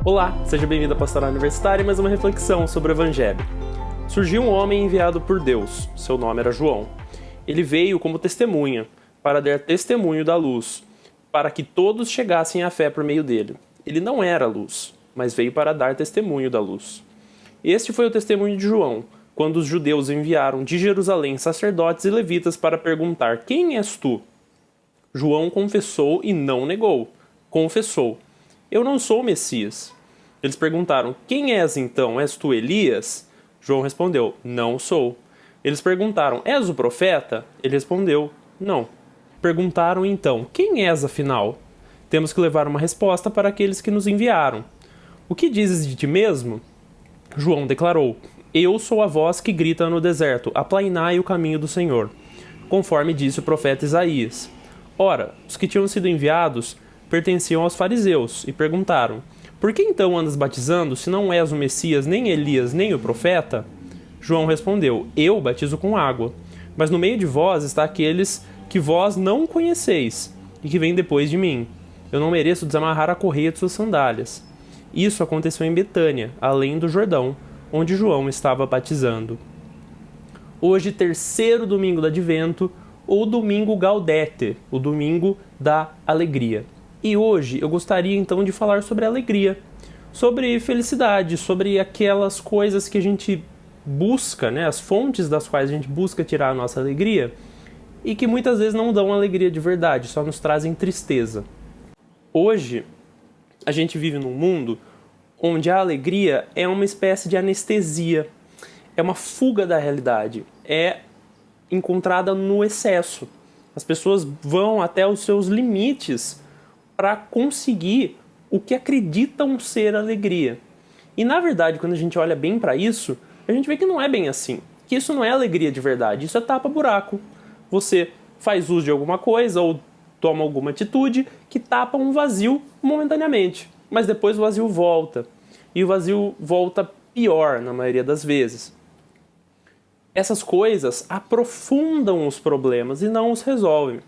Olá, seja bem-vindo à Pastoral Universitária e mais uma reflexão sobre o Evangelho. Surgiu um homem enviado por Deus, seu nome era João. Ele veio como testemunha, para dar testemunho da luz, para que todos chegassem à fé por meio dele. Ele não era luz, mas veio para dar testemunho da luz. Este foi o testemunho de João, quando os judeus enviaram de Jerusalém sacerdotes e levitas para perguntar: quem és tu? João confessou e não negou. Confessou: eu não sou o Messias. Eles perguntaram: quem és então? És tu Elias? João respondeu: não sou. Eles perguntaram: és o profeta? Ele respondeu: não. Perguntaram então: quem és afinal? Temos que levar uma resposta para aqueles que nos enviaram. O que dizes de ti mesmo? João declarou: eu sou a voz que grita no deserto, aplainai o caminho do Senhor, conforme disse o profeta Isaías. Ora, os que tinham sido enviados pertenciam aos fariseus e perguntaram: por que então andas batizando, se não és o Messias, nem Elias, nem o profeta? João respondeu: eu batizo com água, mas no meio de vós está aqueles que vós não conheceis e que vêm depois de mim. Eu não mereço desamarrar a correia de suas sandálias. Isso aconteceu em Betânia, além do Jordão, onde João estava batizando. Hoje, terceiro domingo do Advento, ou domingo Gaudete, o domingo da alegria. E hoje eu gostaria então de falar sobre alegria, sobre felicidade, sobre aquelas coisas que a gente busca, as fontes das quais a gente busca tirar a nossa alegria e que muitas vezes não dão alegria de verdade, só nos trazem tristeza. Hoje a gente vive num mundo onde a alegria é uma espécie de anestesia, é uma fuga da realidade, é encontrada no excesso. As pessoas vão até os seus limites para conseguir o que acreditam ser alegria. E na verdade, quando a gente olha bem para isso, a gente vê que não é bem assim. Que isso não é alegria de verdade, isso é tapa-buraco. Você faz uso de alguma coisa ou toma alguma atitude que tapa um vazio momentaneamente. Mas depois o vazio volta. E o vazio volta pior na maioria das vezes. Essas coisas aprofundam os problemas e não os resolvem.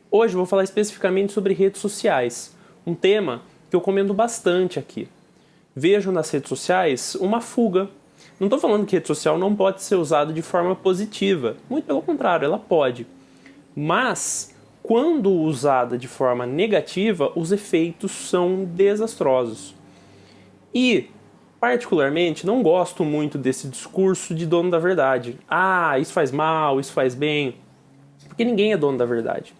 Hoje eu vou falar especificamente sobre redes sociais, um tema que eu comento bastante aqui. Vejo nas redes sociais uma fuga. Não estou falando que rede social não pode ser usada de forma positiva, muito pelo contrário, ela pode. Mas, quando usada de forma negativa, os efeitos são desastrosos. E, particularmente, não gosto muito desse discurso de dono da verdade. Ah, isso faz mal, isso faz bem, porque ninguém é dono da verdade.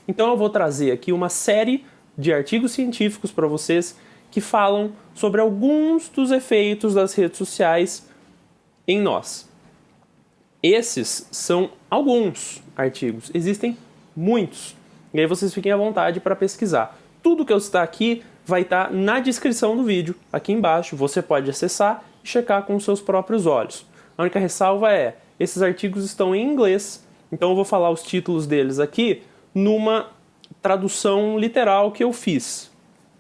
Então eu vou trazer aqui uma série de artigos científicos para vocês que falam sobre alguns dos efeitos das redes sociais em nós. Esses são alguns artigos, existem muitos. E aí vocês fiquem à vontade para pesquisar. Tudo que eu citar aqui vai estar na descrição do vídeo, aqui embaixo. Você pode acessar e checar com os seus próprios olhos. A única ressalva é, esses artigos estão em inglês, então eu vou falar os títulos deles aqui numa tradução literal que eu fiz.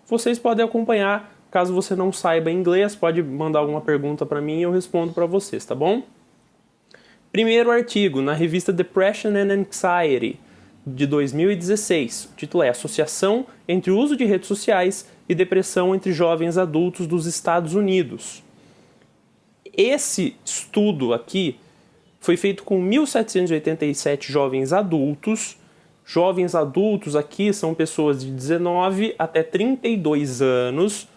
Vocês podem acompanhar, caso você não saiba inglês, pode mandar alguma pergunta para mim e eu respondo para vocês, tá bom? Primeiro artigo, na revista Depression and Anxiety, de 2016. O título é Associação entre o uso de redes sociais e depressão entre jovens adultos dos Estados Unidos. Esse estudo aqui foi feito com 1.787 jovens adultos. Jovens adultos aqui são pessoas de 19 até 32 anos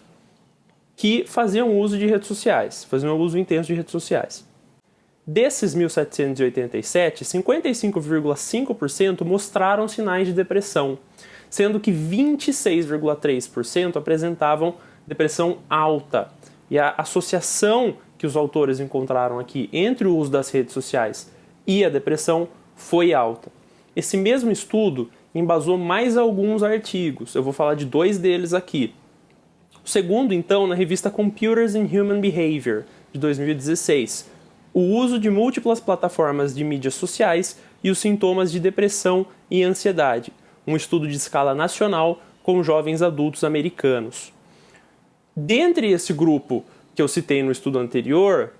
que faziam uso de redes sociais, faziam uso intenso de redes sociais. Desses 1.787, 55,5% mostraram sinais de depressão, sendo que 26,3% apresentavam depressão alta. E a associação que os autores encontraram aqui entre o uso das redes sociais e a depressão foi alta. Esse mesmo estudo embasou mais alguns artigos. Eu vou falar de 2 deles aqui. O segundo, então, na revista Computers and Human Behavior, de 2016. O uso de múltiplas plataformas de mídias sociais e os sintomas de depressão e ansiedade. Um estudo de escala nacional com jovens adultos americanos. Dentre esse grupo que eu citei no estudo anterior,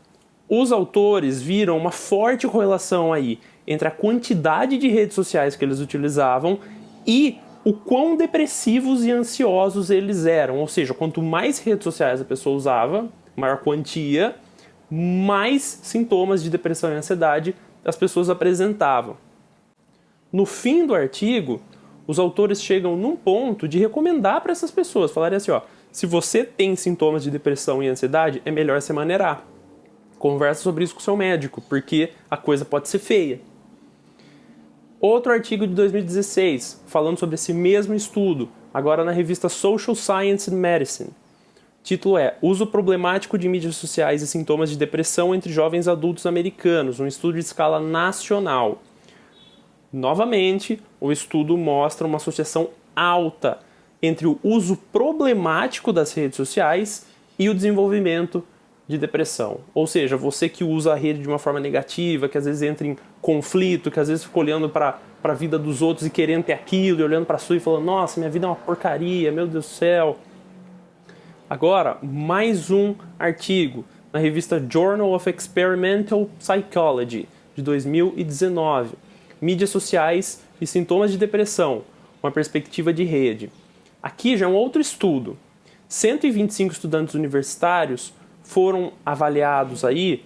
os autores viram uma forte correlação aí entre a quantidade de redes sociais que eles utilizavam e o quão depressivos e ansiosos eles eram. Ou seja, quanto mais redes sociais a pessoa usava, maior quantia, mais sintomas de depressão e ansiedade as pessoas apresentavam. No fim do artigo, os autores chegam num ponto de recomendar para essas pessoas, falarem assim, ó, se você tem sintomas de depressão e ansiedade, é melhor você maneirar. Conversa sobre isso com o seu médico, porque a coisa pode ser feia. Outro artigo de 2016, falando sobre esse mesmo estudo, agora na revista Social Science and Medicine. O título é Uso problemático de mídias sociais e sintomas de depressão entre jovens adultos americanos, um estudo de escala nacional. Novamente, o estudo mostra uma associação alta entre o uso problemático das redes sociais e o desenvolvimento de depressão. Ou seja, você que usa a rede de uma forma negativa, que às vezes entra em conflito, que às vezes fica olhando para a vida dos outros e querendo ter aquilo, e olhando para a sua e falando, nossa, minha vida é uma porcaria, meu Deus do céu. Agora, mais um artigo na revista Journal of Experimental Psychology, de 2019. Mídias sociais e sintomas de depressão, uma perspectiva de rede. Aqui já é um outro estudo. 125 estudantes universitários foram avaliados aí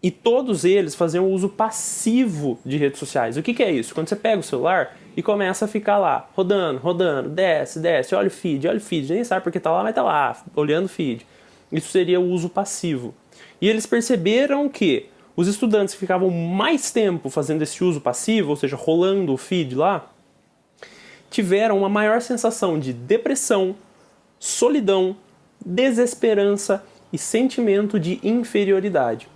e todos eles faziam uso passivo de redes sociais. O que é isso? Quando você pega o celular e começa a ficar lá, rodando, desce, olha o feed, nem sabe porque tá lá, mas tá lá, olhando o feed. Isso seria o uso passivo. E eles perceberam que os estudantes que ficavam mais tempo fazendo esse uso passivo, ou seja, rolando o feed lá, tiveram uma maior sensação de depressão, solidão, desesperança e sentimento de inferioridade.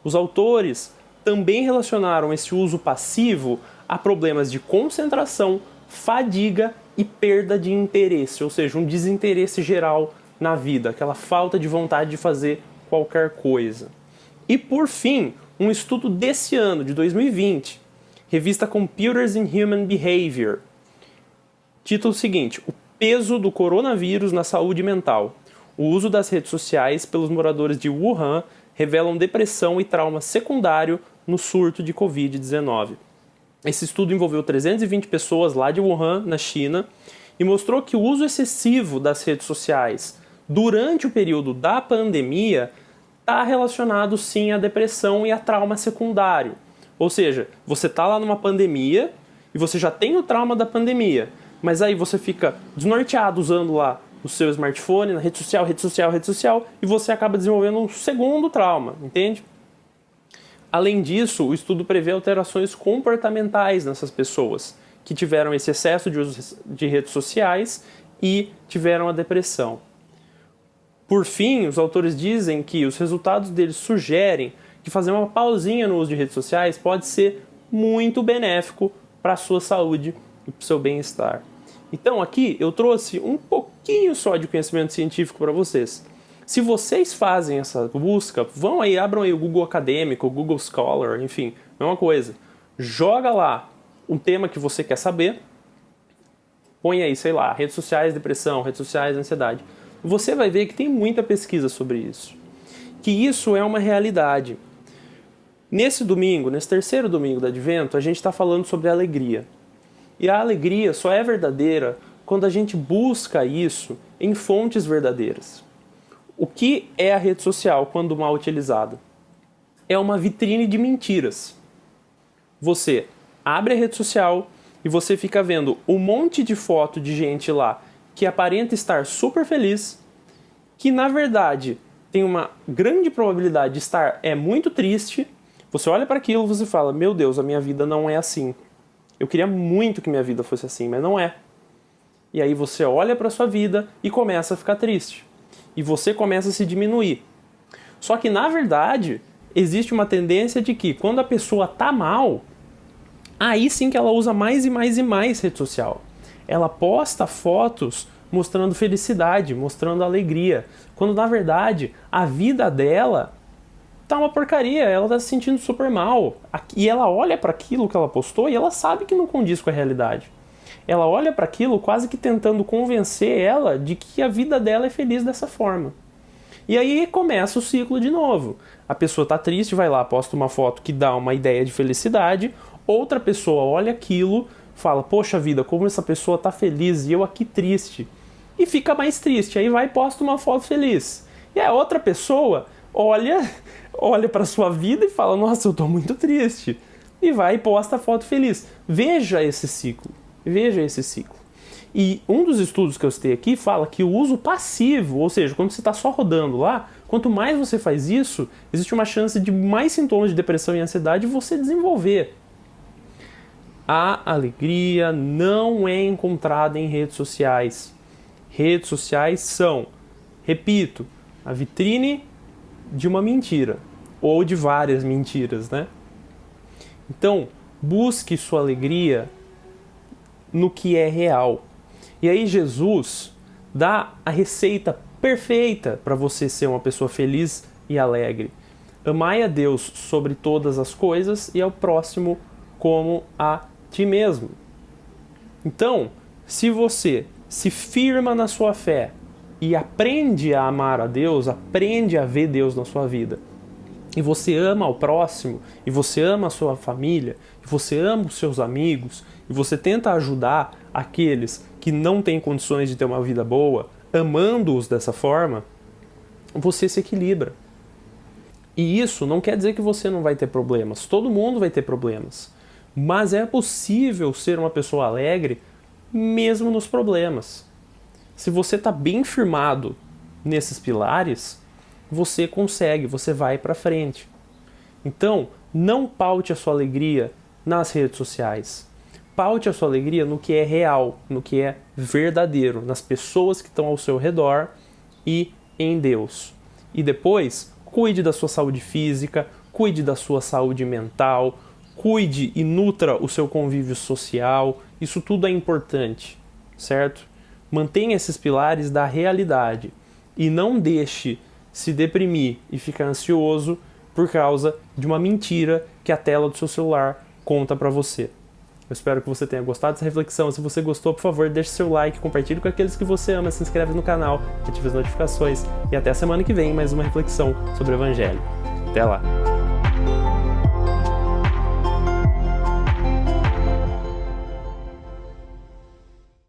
Os autores também relacionaram esse uso passivo a problemas de concentração, fadiga e perda de interesse, ou seja, um desinteresse geral na vida, aquela falta de vontade de fazer qualquer coisa. E por fim, um estudo desse ano, de 2020, revista Computers in Human Behavior. Título seguinte, o peso do coronavírus na saúde mental. O uso das redes sociais pelos moradores de Wuhan revelam depressão e trauma secundário no surto de Covid-19. Esse estudo envolveu 320 pessoas lá de Wuhan, na China, e mostrou que o uso excessivo das redes sociais durante o período da pandemia está relacionado sim à depressão e a trauma secundário. Ou seja, você está lá numa pandemia e você já tem o trauma da pandemia, mas aí você fica desnorteado usando lá o seu smartphone, na rede social, e você acaba desenvolvendo um segundo trauma, entende? Além disso, o estudo prevê alterações comportamentais nessas pessoas que tiveram esse excesso de uso de redes sociais e tiveram a depressão. Por fim, os autores dizem que os resultados deles sugerem que fazer uma pausinha no uso de redes sociais pode ser muito benéfico para a sua saúde e para o seu bem-estar. Então aqui eu trouxe um pouquinho só de conhecimento científico para vocês. Se vocês fazem essa busca, vão aí, abram aí o Google Acadêmico, o Google Scholar, enfim, mesma coisa. Joga lá um tema que você quer saber, põe aí, sei lá, redes sociais, depressão, redes sociais, ansiedade. Você vai ver que tem muita pesquisa sobre isso. Que isso é uma realidade. Nesse domingo, nesse terceiro domingo do Advento, a gente está falando sobre a alegria. E a alegria só é verdadeira quando a gente busca isso em fontes verdadeiras. O que é a rede social quando mal utilizada? É uma vitrine de mentiras. Você abre a rede social e você fica vendo um monte de foto de gente lá que aparenta estar super feliz, que na verdade tem uma grande probabilidade de estar muito triste. Você olha para aquilo e você fala, meu Deus, a minha vida não é assim. Eu queria muito que minha vida fosse assim, mas não é. E aí você olha para a sua vida e começa a ficar triste. E você começa a se diminuir. Só que, na verdade, existe uma tendência de que, quando a pessoa tá mal, aí sim que ela usa mais e mais e mais rede social. Ela posta fotos mostrando felicidade, mostrando alegria. Quando, na verdade, a vida dela tá uma porcaria, ela tá se sentindo super mal. E ela olha para aquilo que ela postou e ela sabe que não condiz com a realidade. Ela olha para aquilo quase que tentando convencer ela de que a vida dela é feliz dessa forma. E aí começa o ciclo de novo. A pessoa está triste, vai lá, posta uma foto que dá uma ideia de felicidade, outra pessoa olha aquilo, fala, poxa vida, como essa pessoa tá feliz e eu aqui triste. E fica mais triste, aí vai e posta uma foto feliz. E a outra pessoa olha para sua vida e fala, nossa, eu tô muito triste. E vai e posta a foto feliz. Veja esse ciclo. E um dos estudos que eu citei aqui fala que o uso passivo, ou seja, quando você está só rodando lá, quanto mais você faz isso, existe uma chance de mais sintomas de depressão e ansiedade você desenvolver. A alegria não é encontrada em redes sociais. Redes sociais são, repito, a vitrine de uma mentira, ou de várias mentiras, né? Então, busque sua alegria no que é real. E aí Jesus dá a receita perfeita para você ser uma pessoa feliz e alegre. Amai a Deus sobre todas as coisas e ao próximo como a ti mesmo. Então, se você se firma na sua fé e aprende a amar a Deus, aprende a ver Deus na sua vida, e você ama o próximo, e você ama a sua família, e você ama os seus amigos, e você tenta ajudar aqueles que não têm condições de ter uma vida boa, amando-os dessa forma, você se equilibra. E isso não quer dizer que você não vai ter problemas. Todo mundo vai ter problemas. Mas é possível ser uma pessoa alegre mesmo nos problemas. Se você está bem firmado nesses pilares, você consegue, você vai para frente. Então, não paute a sua alegria nas redes sociais. Paute a sua alegria no que é real, no que é verdadeiro, nas pessoas que estão ao seu redor e em Deus. E depois, cuide da sua saúde física, cuide da sua saúde mental, cuide e nutra o seu convívio social. Isso tudo é importante, certo? Mantenha esses pilares da realidade e não deixe se deprimir e ficar ansioso por causa de uma mentira que a tela do seu celular conta para você. Eu espero que você tenha gostado dessa reflexão. Se você gostou, por favor, deixe seu like, compartilhe com aqueles que você ama, se inscreve no canal, ative as notificações e até a semana que vem mais uma reflexão sobre o Evangelho. Até lá!